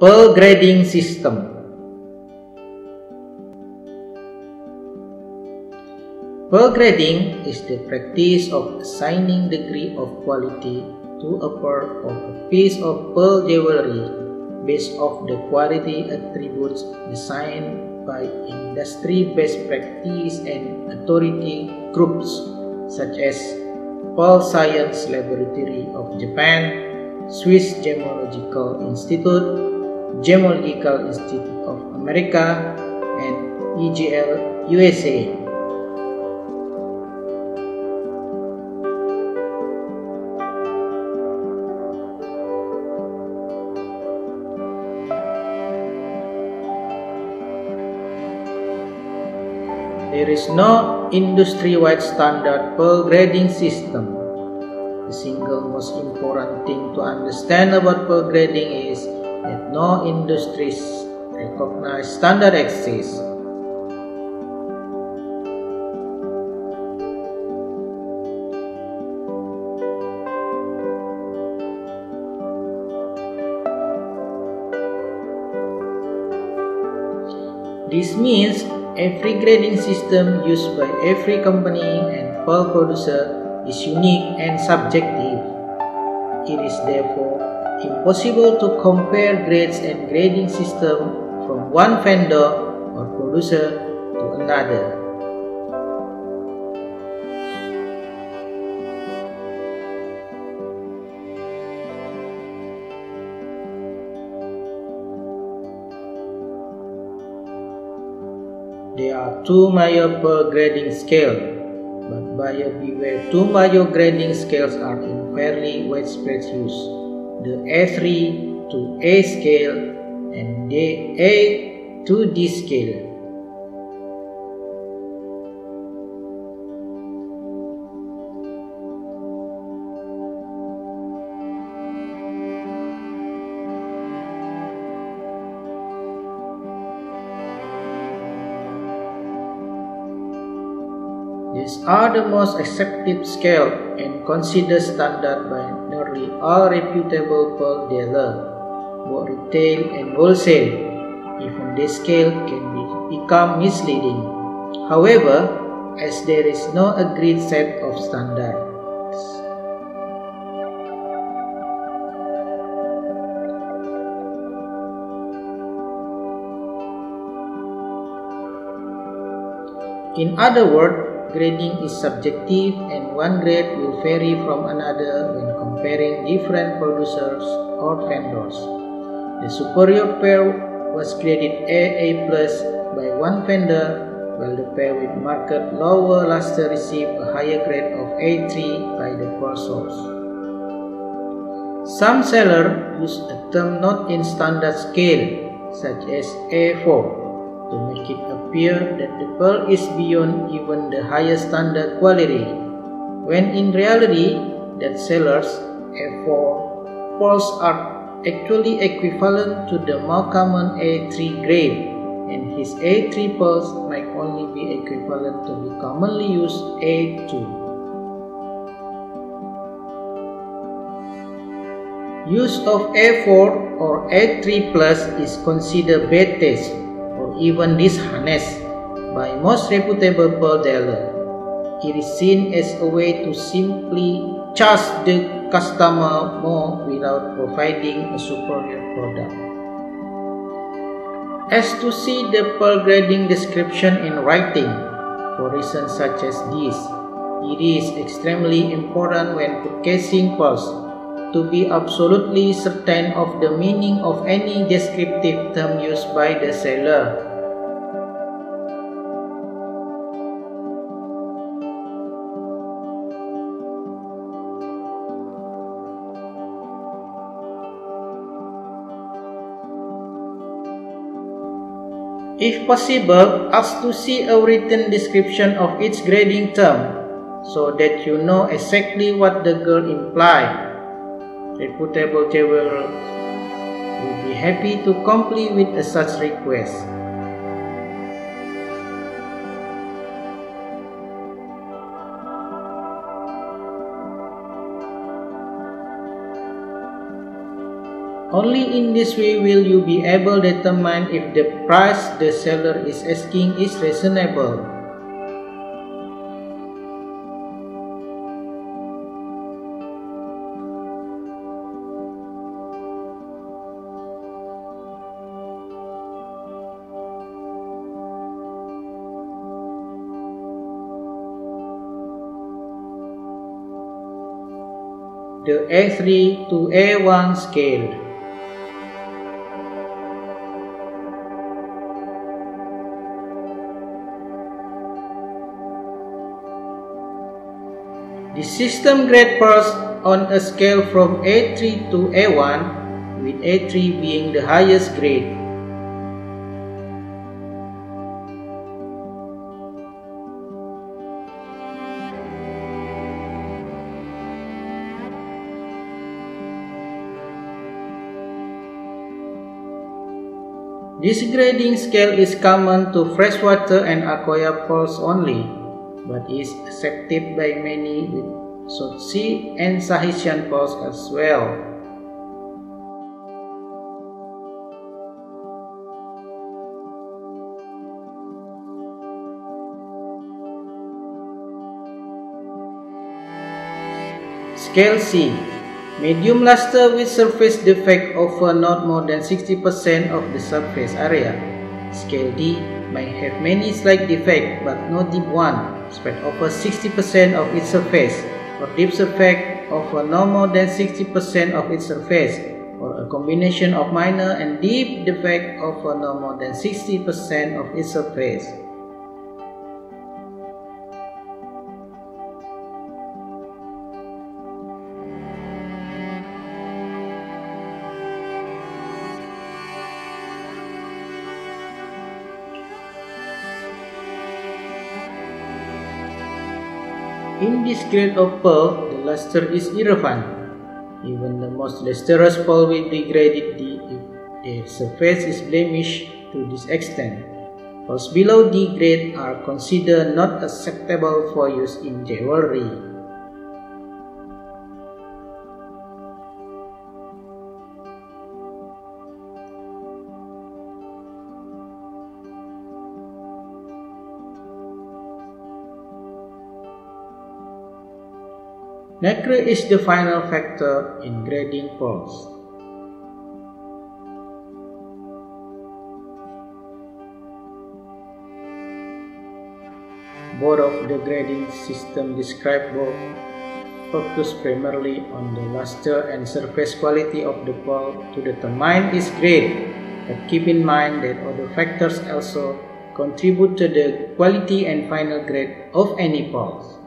Pearl grading system. Pearl grading is the practice of assigning degree of quality to a pearl or a piece of pearl jewelry based off the quality attributes assigned by industry best practice and authority groups such as Pearl Science Laboratory of Japan, Swiss Gemological Institute, Gemological Institute of America, and EGL USA. There is no industry-wide standard pearl grading system. The single most important thing to understand about pearl grading is that no industries recognized standard exists. This means every grading system used by every company and pearl producer is unique and subjective. It is therefore impossible to compare grades and grading system from one vendor or producer to another. There are two major pearl grading scales, but buyer beware, two major grading scales are in fairly widespread use: the A3 to A scale and the A to D scale. These are the most accepted scale and considered standard by nearly all reputable pearl dealers, both retail and wholesale. Even this scale can become misleading. However, as there is no agreed set of standards. In other words, grading is subjective and one grade will vary from another when comparing different producers or vendors. The superior pair was graded AA+ by one vendor, while the pair with marked lower luster received a higher grade of A3 by the pearl source. Some sellers use a term not in standard scale, such as A4, to make it appear that the pearl is beyond even the highest standard quality, when in reality that sellers' A4 pearls are actually equivalent to the more common A3 grade, and his A3 pearls might only be equivalent to the commonly used A2. Use of A4 or A3+ is considered bad taste or even dishonest by most reputable pearl dealers. It is seen as a way to simply charge the customer more without providing a superior product. As to see the pearl grading description in writing, for reasons such as this, it is extremely important when purchasing pearls to be absolutely certain of the meaning of any descriptive term used by the seller. If possible, ask to see a written description of each grading term so that you know exactly what the girl implies. Reputable jewelers will be happy to comply with such request. Only in this way will you be able to determine if the price the seller is asking is reasonable. The A3 to A1 scale. The system grade first on a scale from A3 to A1, with A3 being the highest grade. This grading scale is common to freshwater and aqua pearls only, but is accepted by many with South Sea and Tahitian pearls as well. Scale C. Medium luster with surface defect over not more than 60% of the surface area. Scale D may have many slight defects but no deep one, spread over 60% of its surface, or deep defect over no more than 60% of its surface, or a combination of minor and deep defect over no more than 60% of its surface. In this grade of pearl, the luster is irrelevant. Even the most lustrous pearl will be graded D if their surface is blemished to this extent. Pearls below D grade are considered not acceptable for use in jewelry. Nacre is the final factor in grading pearls. Both of the grading system described both focus primarily on the luster and surface quality of the pearl to determine its grade, but keep in mind that other factors also contribute to the quality and final grade of any pearls.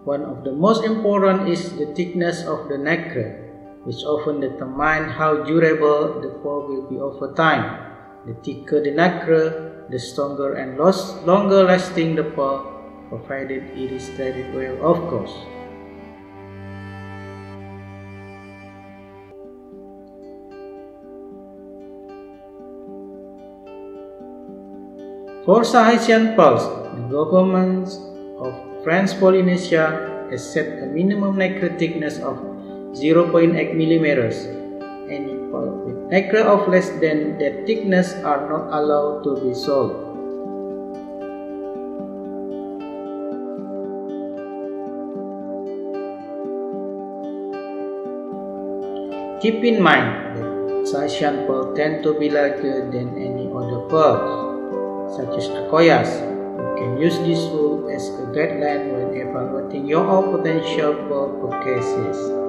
One of the most important is the thickness of the nacre, which often determines how durable the pearl will be over time. The thicker the nacre, the stronger and longer lasting the pearl, provided it is treated well, of course. For Tahitian pearls, the governments of France Polynesia has set a minimum nacre thickness of 0.8 mm. Any pearl with nacre of less than that thickness are not allowed to be sold. Keep in mind that Tahitian pearls tend to be larger than any other pearls, such as aquas. You can use this rule as a guideline when evaluating your potential pearl purchases.